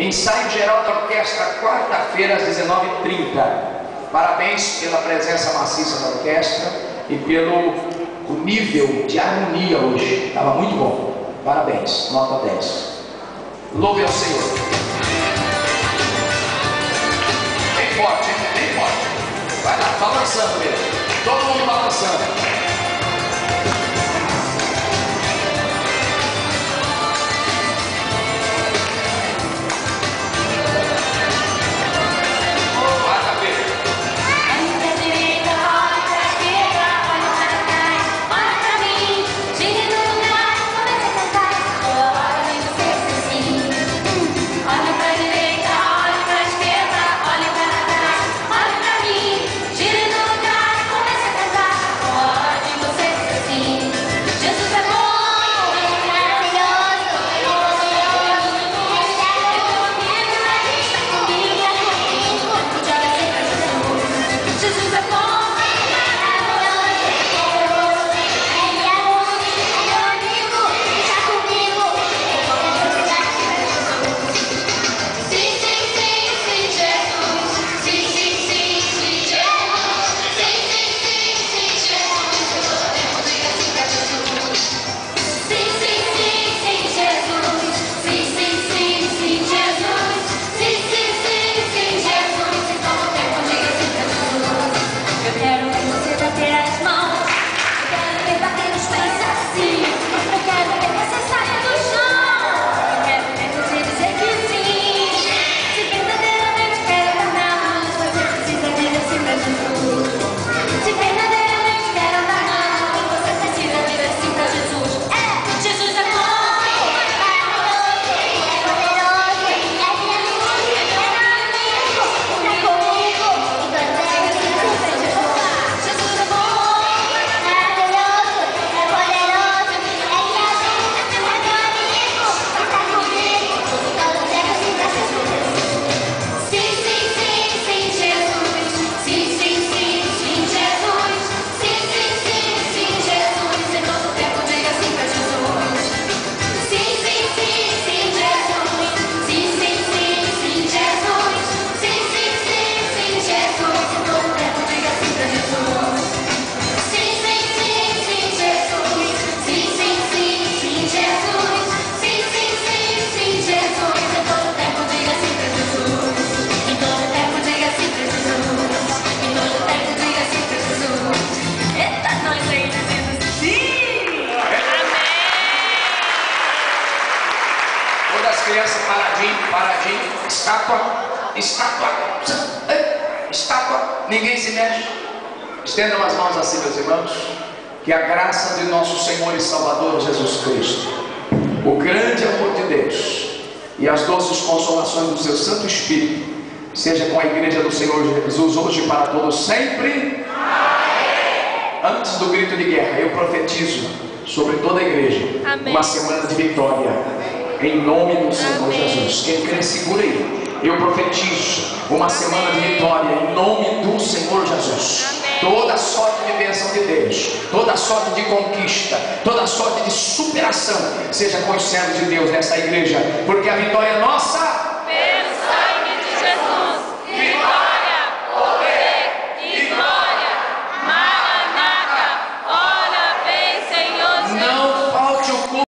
Ensaio geral da orquestra, quarta-feira às 19h30. Parabéns pela presença maciça da orquestra e pelo nível de harmonia hoje. Estava muito bom. Parabéns. Nota 10. Louve ao Senhor. Bem forte, hein? Bem forte. Vai lá, balançando mesmo. Todo mundo balançando. Criança, paradinho, estátua, ninguém se mexe. Estendam as mãos assim, meus irmãos. Que a graça de nosso Senhor e Salvador Jesus Cristo, o grande amor de Deus e as doces consolações do seu Santo Espírito seja com a igreja do Senhor Jesus hoje e para todos sempre. Antes do grito de guerra, eu profetizo sobre toda a igreja. Amém. Uma semana de vitória. Em nome do Senhor Jesus. Quem crê, segura aí. Eu profetizo uma semana de vitória em nome do Senhor Jesus. Toda sorte de bênção de Deus, toda sorte de conquista, toda sorte de superação seja com os servos de Deus nessa igreja, porque a vitória é nossa.